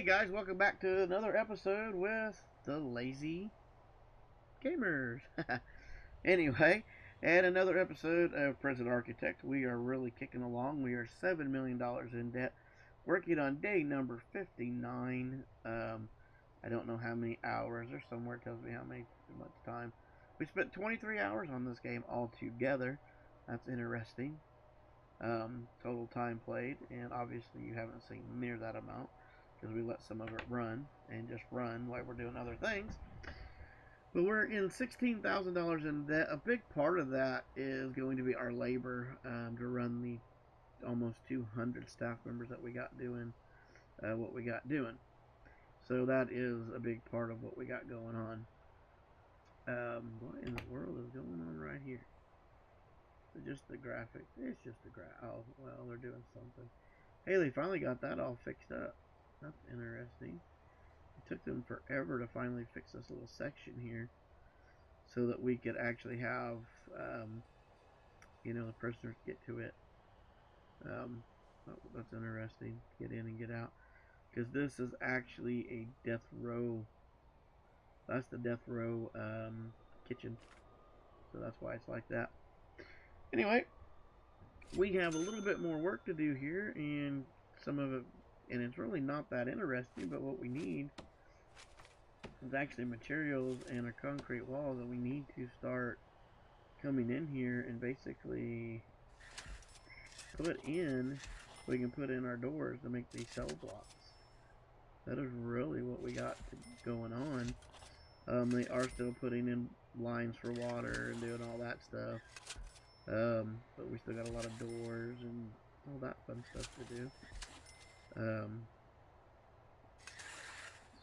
guys, welcome back to another episode with the Lazy Gamers. Anyway, and another episode of Prison Architect. We are really kicking along. We are $7 million in debt, working on day number 59. I don't know how many hours, or somewhere tells me how much time. We spent 23 hours on this game altogether. That's interesting. Total time played, and obviously you haven't seen near that amount because we let some of it run and just run while we're doing other things. But we're in $16,000 in debt. A big part of that is going to be our labor to run the almost 200 staff members that we got doing what we got doing. So that is a big part of what we got going on. What in the world is going on right here? Just the graphic. It's just the graph. Oh, well, they're doing something. Hey, they finally got that all fixed up. That's interesting. It took them forever to finally fix this little section here so that we could actually have, the prisoners get to it. That's interesting. Get in and get out. Because this is actually a death row. That's the death row kitchen. So that's why it's like that. Anyway, we have a little bit more work to do here, and some of it, and it's really not that interesting, but what we need is actually materials and a concrete wall that we need to start coming in here and basically put in, so we can put in our doors to make these cell blocks. That is really what we got going on. They are still putting in lines for water and doing all that stuff. But we still got a lot of doors and all that fun stuff to do.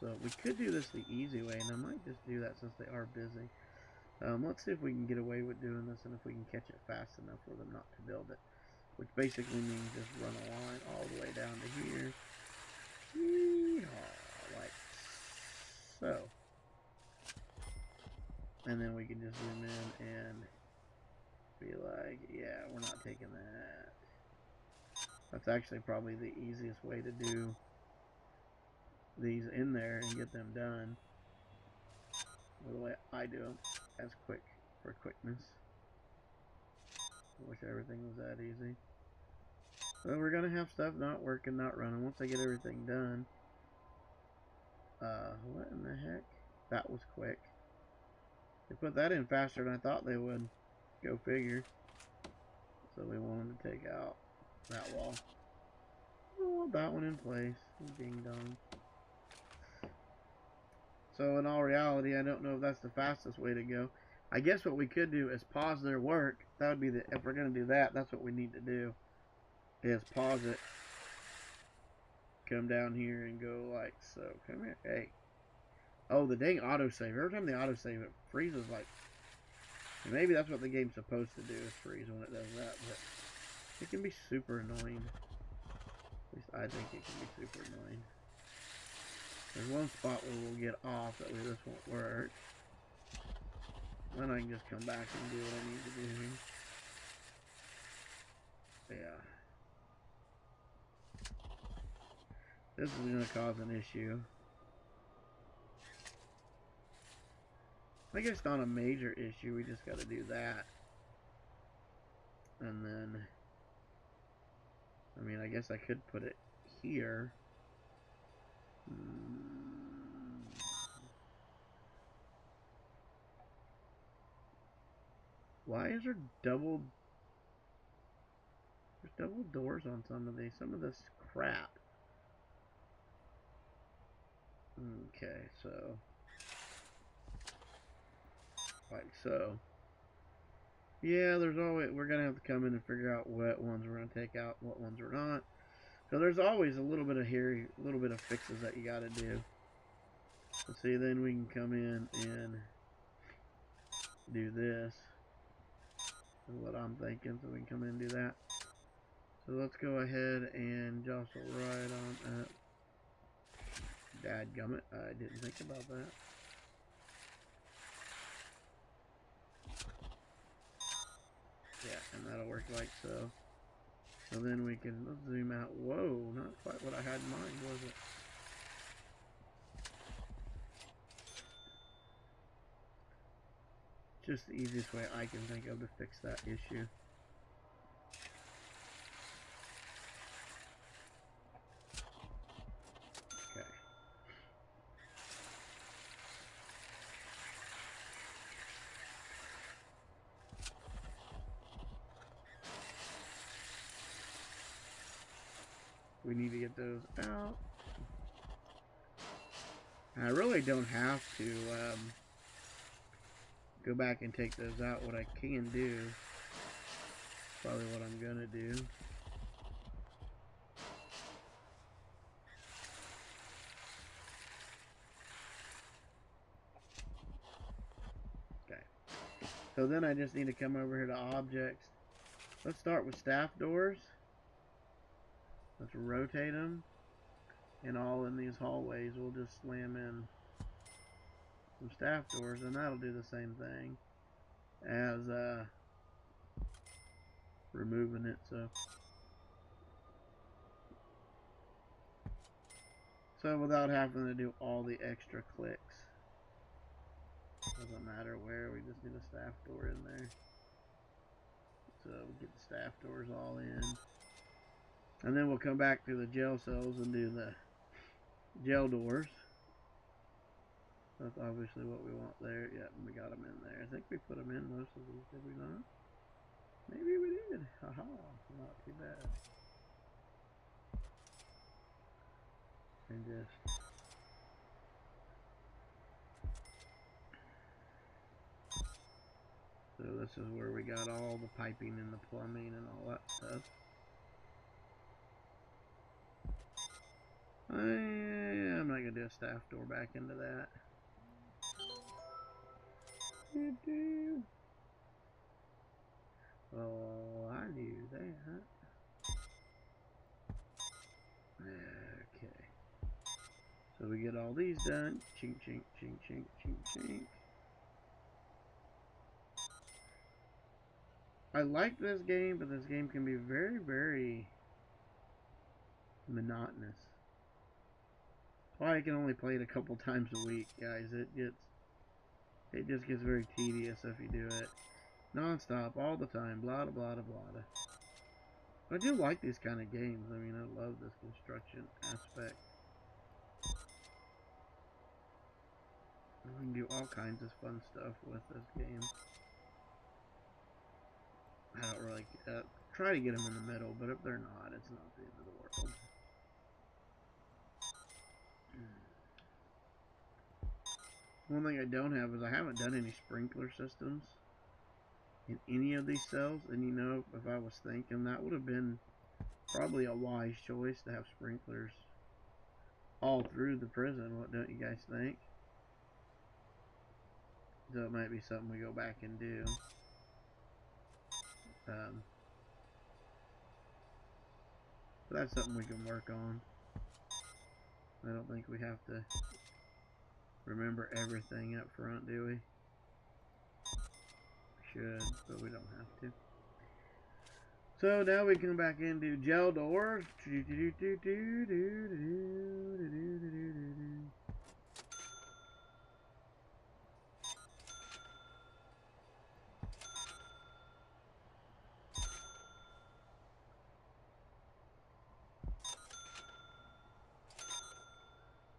So we could do this the easy way, and I might just do that since they are busy. Let's see if we can get away with doing this and if we can catch it fast enough for them not to build it. Which basically means just run a line all the way down to here. Yeehaw, like so. And then we can just zoom in and be like, yeah, we're not taking that. That's actually probably the easiest way to do these in there and get them done. Or the way I do them, as quick for quickness. I wish everything was that easy. So we're gonna have stuff not working, not running. Once I get everything done. What in the heck? That was quick. They put that in faster than I thought they would. Go figure. So we wanted to take out that wall. Oh, that one in place. Ding dong. So in all reality, I don't know if that's the fastest way to go. I guess what we could do is pause their work. That would be the, if we're going to do that, that's what we need to do. Is pause it. Come down here and go like so. Come here. Hey. Oh, the dang autosave. Every time they autosave, it freezes like... Maybe that's what the game's supposed to do, is freeze when it does that, but it can be super annoying. At least I think it can be super annoying. There's one spot where we'll get off that way this won't work. Then I can just come back and do what I need to do here. Yeah. This is going to cause an issue. I guess not a major issue, we just got to do that. And then, I mean, I guess I could put it here. Why is there double... There's double doors on some of these. Some of this crap. Okay, so... like so. Yeah, there's always, we're gonna have to come in and figure out what ones we're gonna take out, what ones we're not. So there's always a little bit of here, a little bit of fixes that you gotta do. So see, then we can come in and do this. Is what I'm thinking, so we can come in and do that. So let's go ahead and jostle right on up. Dadgummit, I didn't think about that. Yeah, and that'll work like so. So then we can, let's zoom out. Whoa, not quite what I had in mind, was it? Just the easiest way I can think of to fix that issue. Okay. We need to get those out. I really don't have to go back and take those out. What I can do, probably what I'm gonna do. Okay. So then I just need to come over here to objects. Let's start with staff doors. Let's rotate them. And all in these hallways, we'll just slam in some staff doors, and that'll do the same thing as removing it. So without having to do all the extra clicks, doesn't matter where, we just need a staff door in there. So we'll get the staff doors all in, and then we'll come back to the gel cells and do the gel doors. That's obviously what we want there. Yeah, we got them in there. I think we put them in most of these, did we not? Maybe we did. Haha, not too bad. And just so this is where we got all the piping and the plumbing and all that stuff. I'm not gonna do a staff door back into that. Oh, I knew that. Okay. So we get all these done. Chink, chink, chink, chink, chink, chink. I like this game, but this game can be very, very monotonous. Why I can only play it a couple times a week, guys. It just gets very tedious if you do it non-stop all the time. Blah blah blah blah. I do like these kind of games. I mean, I love this construction aspect. We can do all kinds of fun stuff with this game. I don't really try to get them in the middle, but if they're not, it's not the end of the world. One thing I don't have is I haven't done any sprinkler systems in any of these cells, and you know, if I was thinking, that would have been probably a wise choice to have sprinklers all through the prison. What don't you guys think? So it might be something we go back and do. But that's something we can work on. I don't think we have to remember everything up front, do we? Should, but we don't have to. So now we come back in, do gel doors.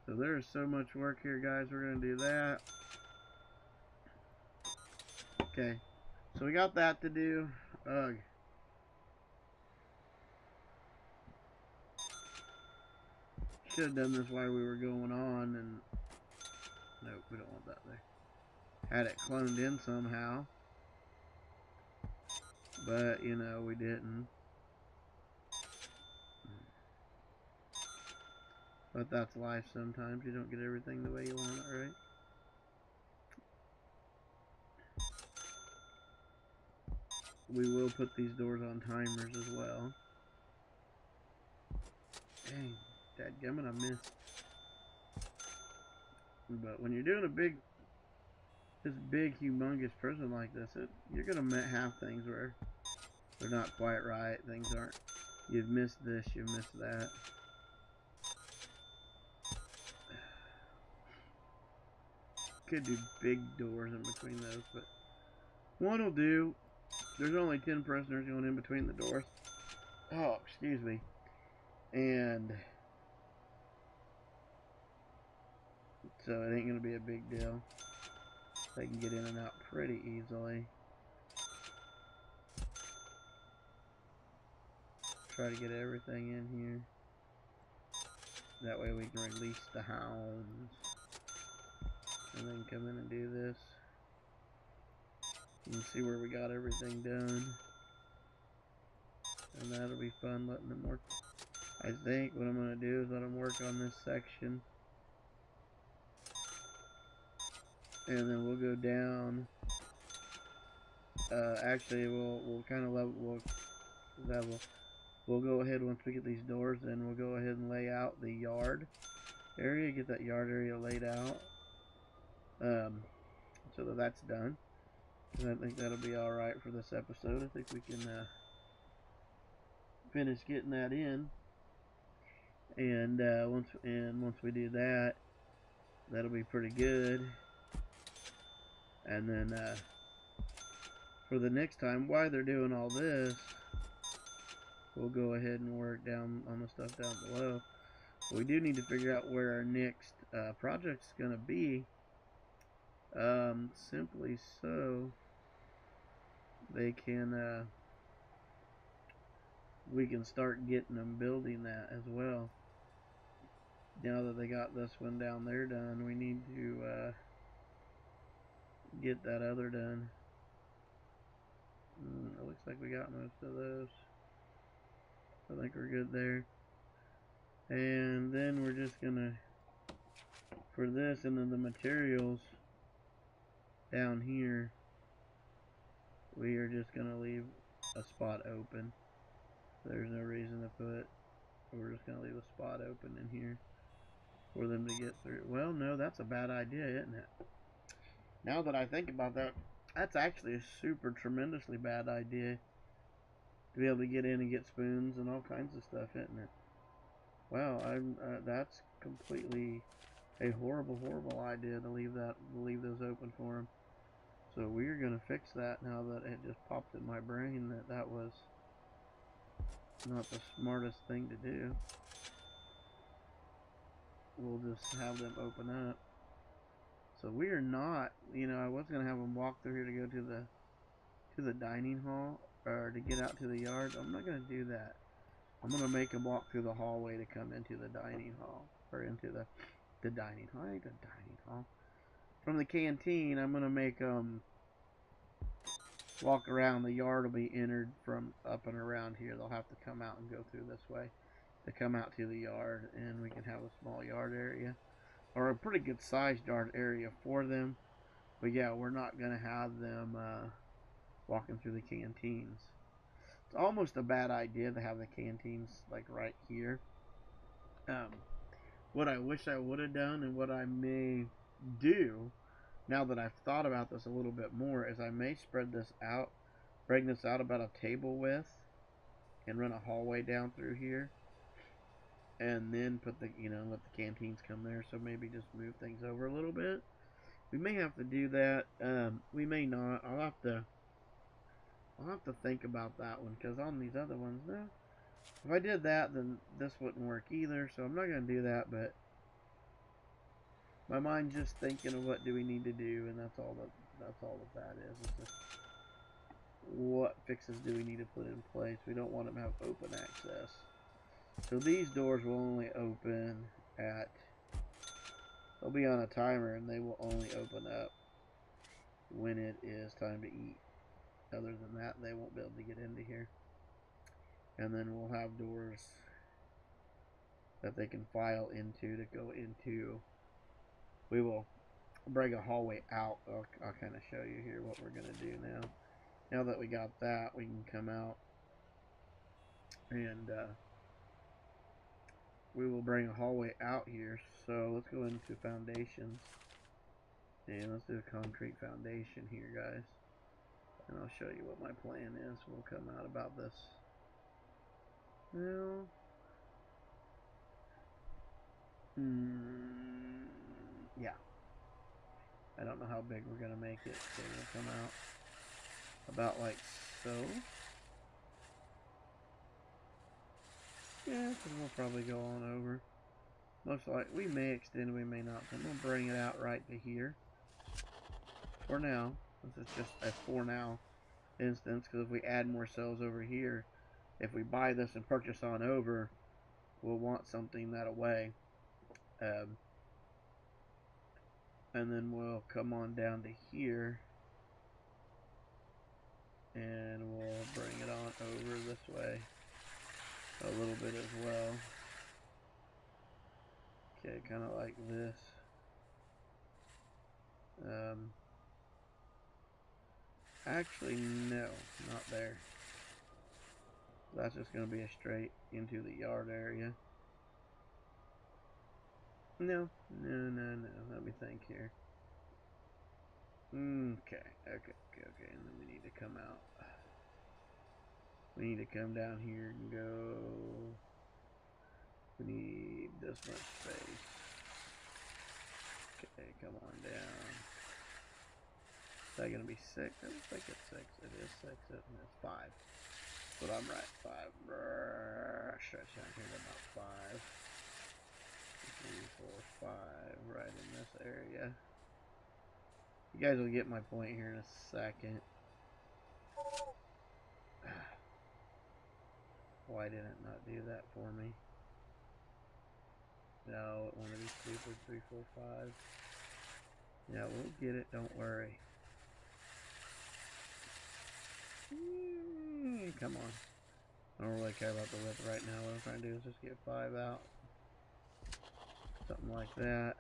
So there's so much work here, guys. We're going to do that. Okay. So we got that to do. Ugh. Should have done this while we were going on, and nope, we don't want that there. Had it cloned in somehow, but you know, we didn't. But that's life sometimes. You don't get everything the way you want it, right? We will put these doors on timers as well. Dang, dadgummit, I missed. But when you're doing this big, humongous prison like this, you're gonna have things where they're not quite right. Things aren't. You've missed this. You've missed that. Could do big doors in between those, but One will do. There's only 10 prisoners going in between the doors. Oh, excuse me. And so it ain't going to be a big deal. They can get in and out pretty easily. Try to get everything in here. That way we can release the hounds. And then come in and do this. You can see where we got everything done. And that'll be fun letting them work. I think what I'm going to do is let them work on this section. And then we'll go down. Actually, we'll kind of level. We'll go ahead once we get these doors in. We'll go ahead and lay out the yard area. Get that yard area laid out. So that that's done. And I think that'll be all right for this episode. I think we can finish getting that in. And once we do that, that'll be pretty good. And then for the next time, while they're doing all this, we'll go ahead and work down on the stuff down below. But we do need to figure out where our next project's going to be. Simply so they can we can start getting them building that as well. Now that they got this one down there done, we need to get that other done. It looks like we got most of those. I think we're good there. And then we're just gonna, for this and then the materials down here, we are just gonna leave a spot open. There's no reason to put, we're just gonna leave a spot open in here for them to get through. Well, no, that's a bad idea, isn't it? Now that I think about that, that's actually a super tremendously bad idea to be able to get in and get spoons and all kinds of stuff, isn't it? Wow, that's completely a horrible idea to leave those open for them. So we're gonna fix that now that it just popped in my brain that that was not the smartest thing to do. We'll just have them open up. So we are not, you know, I was gonna have them walk through here to go to the dining hall or to get out to the yard. I'm not gonna do that. I'm gonna make them walk through the hallway to come into the dining hall or into the dining hall. I ain't the dining hall. From the canteen, I'm gonna make them walk around. The yard will be entered from up and around here. They'll have to come out and go through this way to come out to the yard, and we can have a small yard area or a pretty good sized yard area for them. But yeah, we're not gonna have them walking through the canteens. It's almost a bad idea to have the canteens like right here. What I wish I would have done and what I may do now that I've thought about this a little bit more is I may spread this out, bring this out about a table width and run a hallway down through here and then put the, you know, let the canteens come there. So maybe just move things over a little bit. We may have to do that. We may not. I'll have to think about that one, because on these other ones, no. If I did that, then this wouldn't work either, so I'm not going to do that, but my mind's just thinking of what do we need to do, and that's all that is. It's just what fixes do we need to put in place. We don't want them to have open access. So these doors will only open at, they'll be on a timer, and they will only open up when it is time to eat. Other than that, they won't be able to get into here. And then we'll have doors that they can file into to go into. We will bring a hallway out. I'll kind of show you here what we're going to do now. Now that we got that, we can come out and we will bring a hallway out here. So let's go into foundations. And let's do a concrete foundation here, guys. And I'll show you what my plan is. We'll come out about this. Well, yeah. I don't know how big we're going to make it, so we'll come out. about like so. Yeah, because we'll probably go on over. Most likely, we may extend, we may not. So I'm going to bring it out right to here. For now. This is just a for now instance, because if we add more cells over here, if we buy this and purchase on over, we'll want something that away. And then we'll come on down to here. And we'll bring it on over this way a little bit as well. Okay, kind of like this. Actually, no, not there. That's just going to be a straight into the yard area. No. Let me think here. Okay. And then we need to come out. We need to come down here and go. We need this much space. Okay, come on down. Is that gonna be 6? I don't think it's 6. It is 6, isn't it? It's 5. But I'm right. 5. Stretch down here to about 5. 3, 4, 5. Right in this area. You guys will get my point here in a second. Why did it not do that for me? No, it wanted to be stupid. 3, 4, 5. Yeah, we'll get it. Don't worry. Come on. I don't really care about the width right now. What I'm trying to do is just get 5 out. Something like that.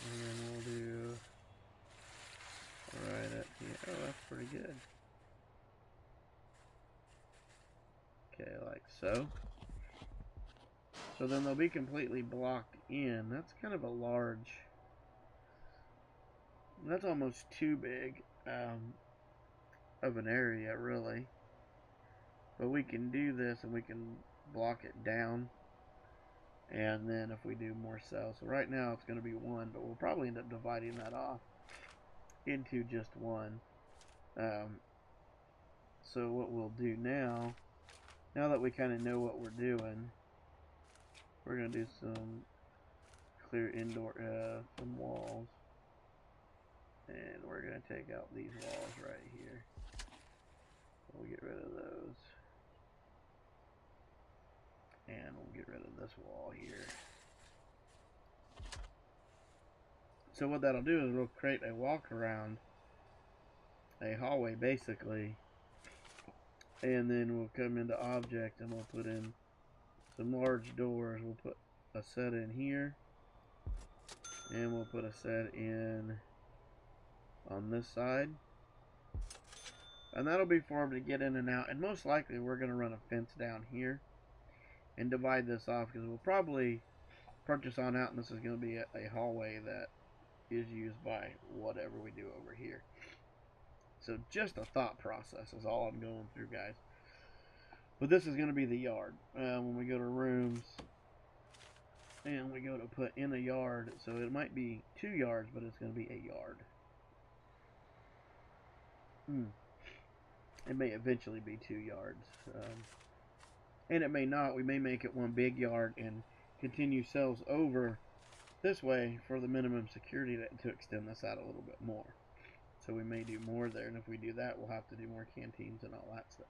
And then we'll do right up here. Oh, that's pretty good. Okay, like so. So then they'll be completely blocked in. That's kind of a large... That's almost too big of an area, really. But we can do this and we can block it down. And then if we do more cells. So right now it's going to be 1, but we'll probably end up dividing that off into just 1. So what we'll do now that we kind of know what we're doing, we're going to do some clear indoor, some walls. And we're going to take out these walls right here. We'll get rid of those. And we'll get rid of this wall here. So what that'll do is we'll create a walk around, a hallway basically. And then we'll come into object and we'll put in some large doors. We'll put a set in here. And we'll put a set in on this side. And that'll be for them to get in and out. And most likely we're going to run a fence down here and divide this off, because we'll probably purchase on out and this is going to be a hallway that is used by whatever we do over here. So just a thought process is all I'm going through, guys. But this is going to be the yard. When we go to rooms and we go to put in a yard, so it might be 2 yards, but it's going to be a yard. It may eventually be 2 yards. And it may not. We may make it one big yard and continue cells over this way for the minimum security to extend this out a little bit more. So we may do more there, and if we do that, we'll have to do more canteens and all that stuff.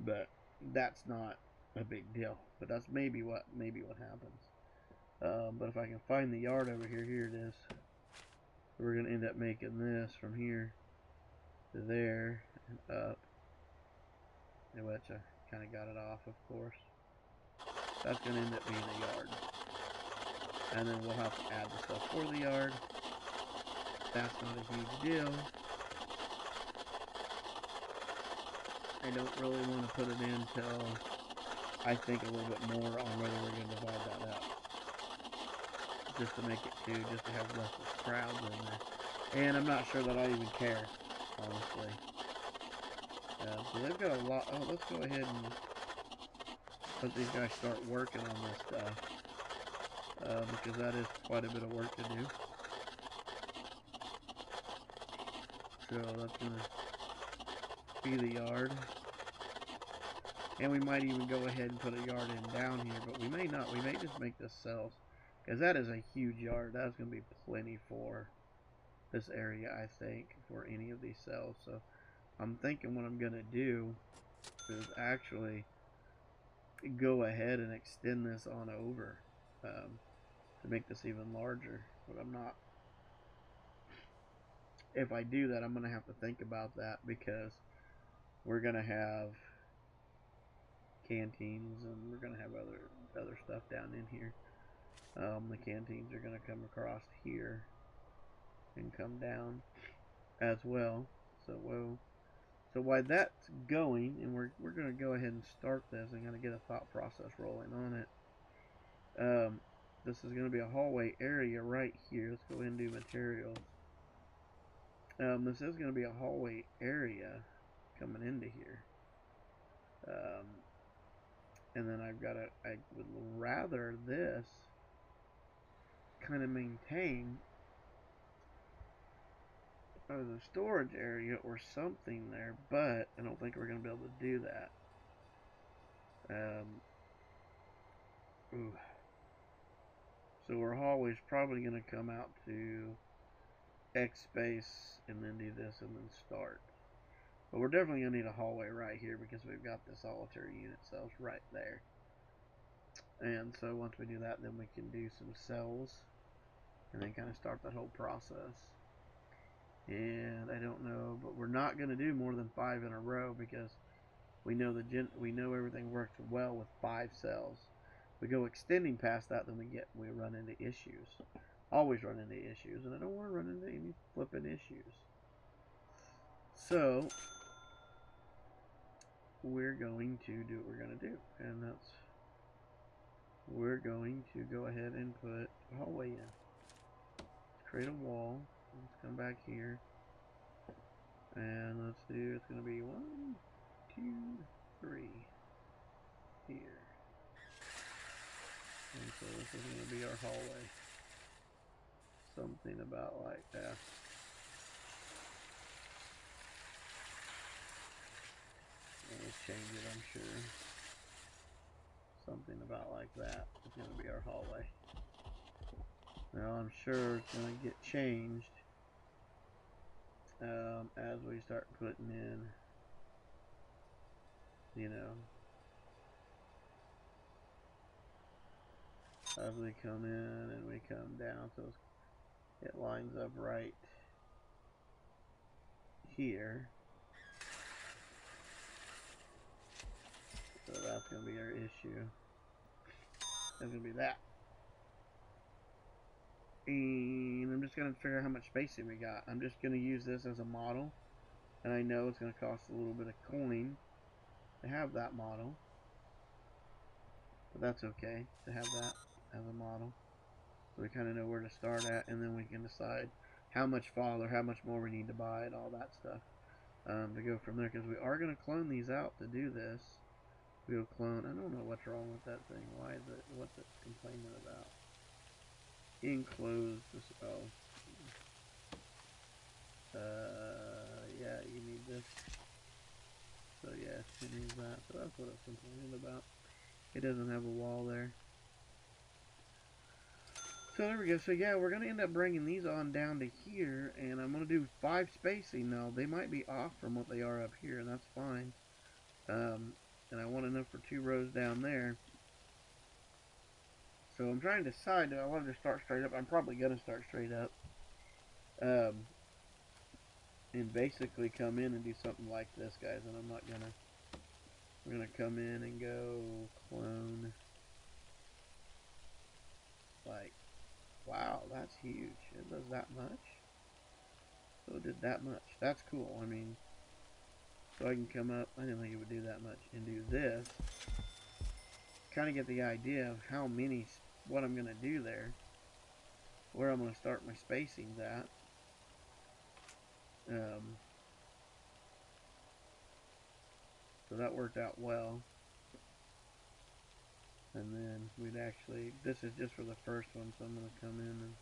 But that's not a big deal. But that's maybe what happens. But if I can find the yard over here, here it is. We're going to end up making this from here to there and up. Which I kind of got it off, of course. That's going to end up being a yard. And then we'll have to add the stuff for the yard. That's not a huge deal. I don't really want to put it in until I think a little bit more on whether we're going to divide that up. Just to make it 2, just to have less crowds in there. And I'm not sure that I even care, honestly. So they've got a lot. Oh, let's go ahead and let these guys start working on this stuff. Because that is quite a bit of work to do. So that's going to be the yard. And we might even go ahead and put a yard in down here, but we may not. We may just make this cells, because that is a huge yard. That's going to be plenty for this area, I think, for any of these cells. So I'm thinking what I'm going to do is actually go ahead and extend this on over to make this even larger. But I'm not. If I do that, I'm going to have to think about that, because we're going to have canteens and we're going to have other stuff down in here. The canteens are going to come across here and come down as well. So while that's going, and we're going to go ahead and start this, I'm going to get a thought process rolling on it. This is going to be a hallway area right here. Let's go ahead and do materials. This is going to be a hallway area coming into here. And then I would rather this kind of maintain as a storage area or something there, but I don't think we're going to be able to do that. So our hallway is probably going to come out to X space and then do this and then start. But we're definitely going to need a hallway right here, because we've got the solitary unit cells right there. And so once we do that, then we can do some cells and then kind of start that whole process. And I don't know, but we're not going to do more than 5 in a row, because we know everything works well with 5 cells. We go extending past that, then we run into issues. Always run into issues, and I don't want to run into any flipping issues. So we're going to do what we're going to do, and that's we're going to go ahead and put a hallway in. Let's create a wall. Let's come back here, and let's do, it's going to be 1, 2, 3 here. And so this is going to be our hallway. Something about like that. Let's change it, I'm sure. Something about like that is going to be our hallway. Now I'm sure it's going to get changed as we start putting in, you know, as we come in and we come down, so it lines up right here. So that's going to be our issue. That's going to be that. And I'm just going to figure out how much spacing we got. I'm just going to use this as a model. And I know it's going to cost a little bit of coin to have that model. But that's okay to have that as a model. So we kind of know where to start at. And then we can decide how much fall or how much more we need to buy and all that stuff. To go from there. Because we are going to clone these out to do this. We'll clone. I don't know what's wrong with that thing. Why is it? What's it complaining about? Enclose this. Oh. Yeah, you need this. So yeah, it needs that. So that's what it's complaining about. It doesn't have a wall there. So there we go. So yeah, we're going to end up bringing these on down to here. And I'm going to do 5 spacing now. They might be off from what they are up here, and that's fine. And I want enough for 2 rows down there. So I'm trying to decide, do I want to start straight up? I'm probably going to start straight up. And basically come in and do something like this, guys. And I'm not going to... We're going to come in and go clone. Like, wow, that's huge. It does that much? So it did that much. That's cool. I mean, so I can come up, I didn't think it would do that much, and do this. Kind of get the idea of how many, what I'm going to do there. Where I'm going to start my spacings at. So that worked out well. And then we'd actually, this is just for the first one, so I'm going to come in and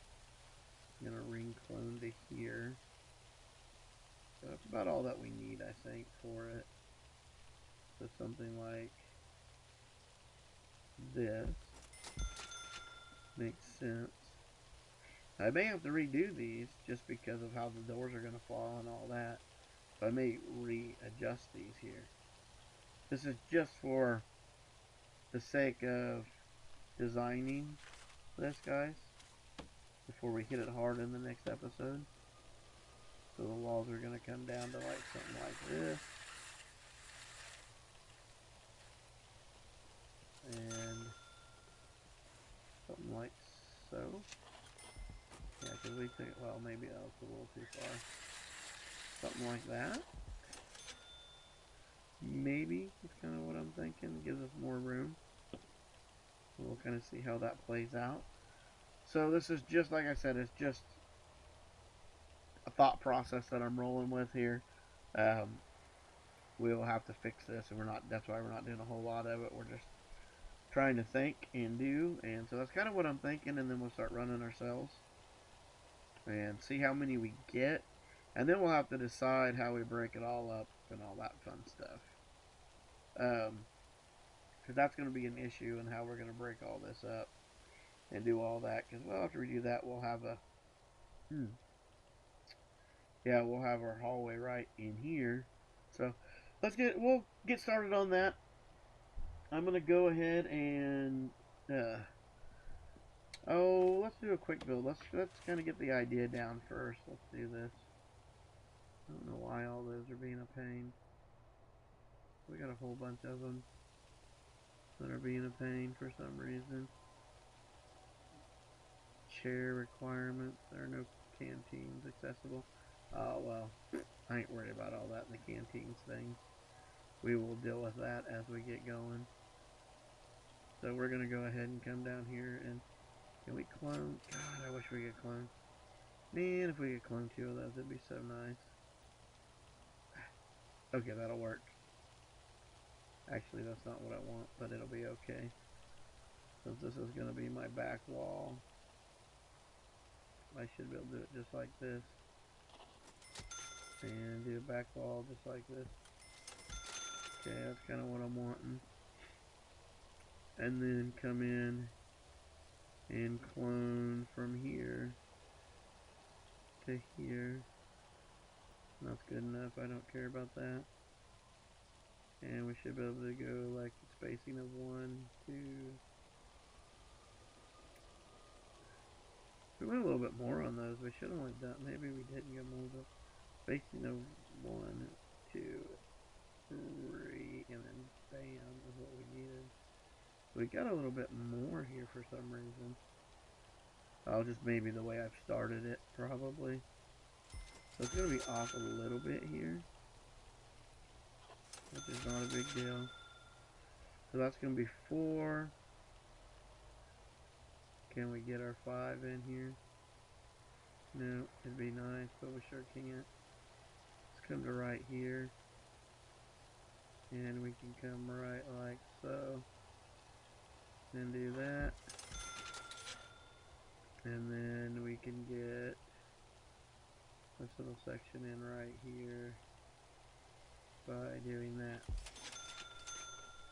I'm going to ring clone to here. So about all that we need, I think, for it. So something like this makes sense. I may have to redo these just because of how the doors are going to fall and all that. So I may readjust these here. This is just for the sake of designing this, guys, before we hit it hard in the next episode. So the walls are going to come down to like something like this. And something like so. Yeah, because we took it, well, maybe that was a little too far. Something like that. Maybe that's kind of what I'm thinking. Gives us more room. We'll kind of see how that plays out. So this is just, like I said, it's just a thought process that I'm rolling with here. We'll have to fix this, and that's why we're not doing a whole lot of it. We're just trying to think and do, and so that's kind of what I'm thinking, and then we'll start running ourselves and see how many we get, and then we'll have to decide how we break it all up and all that fun stuff, because that's going to be an issue in how we're going to break all this up and do all that, because well, after we do that, we'll have a we'll have our hallway right in here. So we'll get started on that. I'm gonna go ahead and let's do a quick build. Let's kind of get the idea down first. Let's do this. I don't know why all those are being a pain. We got a whole bunch of them that are being a pain for some reason. Chair requirements. There are no canteens accessible. Oh well, I ain't worried about all that in the canteens thing. We will deal with that as we get going. So we're going to go ahead and come down here and can we clone? God, I wish we could clone. Man, if we could clone 2 of those, it'd be so nice. Okay, that'll work. Actually, that's not what I want, but it'll be okay. Since this is going to be my back wall, I should be able to do it just like this. And do a back wall just like this. Okay, that's kind of what I'm wanting. And then come in and clone from here to here. That's good enough. I don't care about that. And we should be able to go like a spacing of 1, 2. We went a little bit more on those. We should have only done. Maybe we didn't go more, but spacing of 1, 2, 3, and then bam is what we needed. We got a little bit more here for some reason. Oh, just maybe the way I've started it, probably. So it's going to be off a little bit here, which is not a big deal. So that's going to be 4. Can we get our 5 in here? No, it'd be nice, but we sure can't. Let's come to right here. And we can come right like so. And do that. And then we can get this little section in right here by doing that.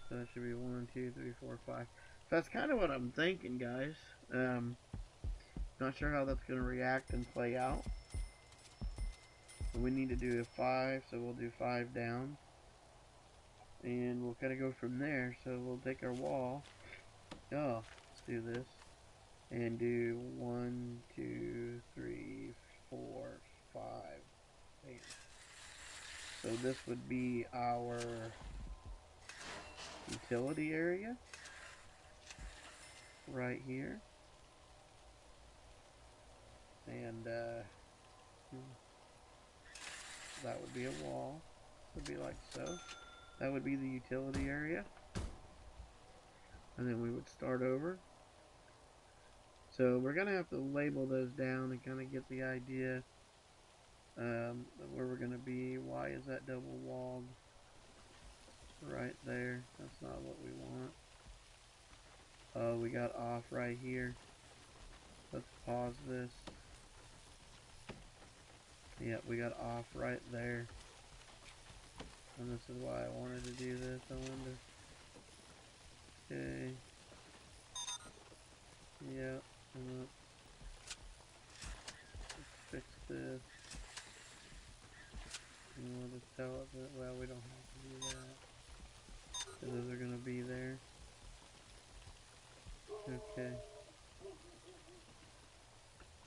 So that should be 1, 2, 3, 4, 5. So that's kind of what I'm thinking, guys. Not sure how that's going to react and play out. But we need to do a 5, so we'll do 5 down. And we'll kind of go from there. So we'll take our wall. Oh, let's do this. And do 1, 2, 3, 4, 5. Bam. So this would be our utility area. Right here. And that would be a wall. Would be like so. That would be the utility area. And then we would start over. So we're going to have to label those down and kind of get the idea of where we're going to be. Why is that double walled right there? That's not what we want. Oh, we got off right here. Let's pause this. Yep, we got off right there. And this is why I wanted to do this. I wanted to... Okay. Yep. Let's fix this. And we'll just tell it that, well, we don't have to do that. So those are going to be there. Okay.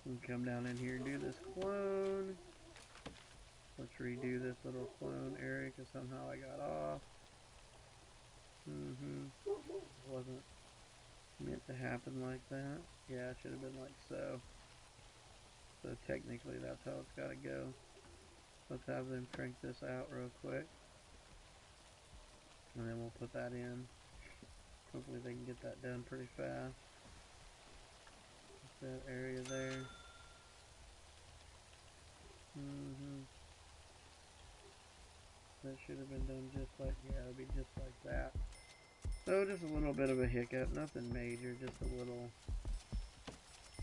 We can come down in here and do this clone. Let's redo this little clone area because somehow I got off. Wasn't meant to happen like that. Yeah, it should have been like so. So technically that's how it's got to go. Let's have them crank this out real quick. And then we'll put that in. Hopefully they can get that done pretty fast. That area there. That should have been done just like, yeah, it'll be just like that. So just a little bit of a hiccup, nothing major, just a little.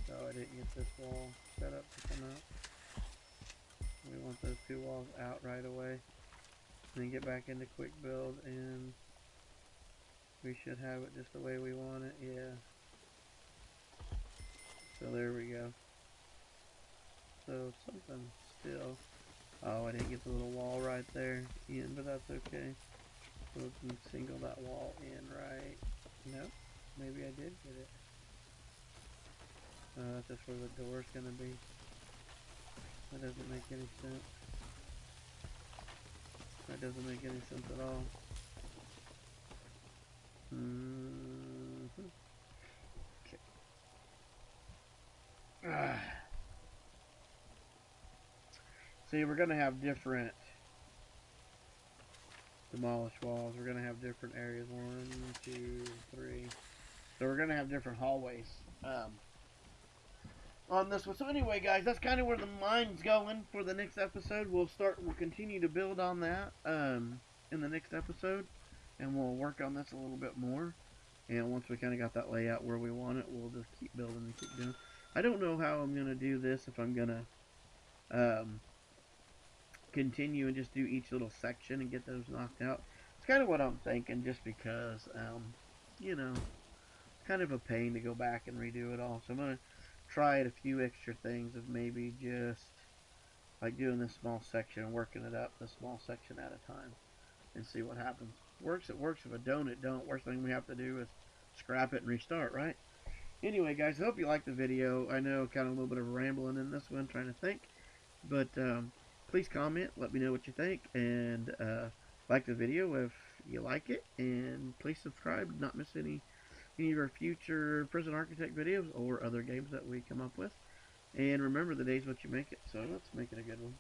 So I didn't get this wall set up to come out. We want those two walls out right away. And then get back into quick build and we should have it just the way we want it, yeah. So there we go. So something still. Oh, I didn't get the little wall right there in, but that's okay. So we can single that wall in right. Nope, maybe I did get it. That's just where the door's gonna be. That doesn't make any sense. That doesn't make any sense at all. Okay. See, we're going to have different demolished walls. We're going to have different areas. 1, 2, 3. So we're going to have different hallways on this one. So anyway, guys, that's kind of where the mine's going for the next episode. We'll continue to build on that in the next episode. And we'll work on this a little bit more. And once we kind of got that layout where we want it, we'll just keep building and keep doing. I don't know how I'm going to do this, if I'm going to continue and just do each little section and get those knocked out. It's kind of what I'm thinking, just because, you know, kind of a pain to go back and redo it all. So I'm going to try a few extra things of maybe just like doing this small section and working it up, this small section at a time, and see what happens. Works, it works. If it don't, it don't. Worst thing we have to do is scrap it and restart, right? Anyway, guys, I hope you liked the video. I know kind of a little bit of rambling in this one, trying to think. But please comment, let me know what you think, and like the video if you like it, and please subscribe to not miss any of our future Prison Architect videos or other games that we come up with. And remember, the day's what you make it, so let's make it a good one.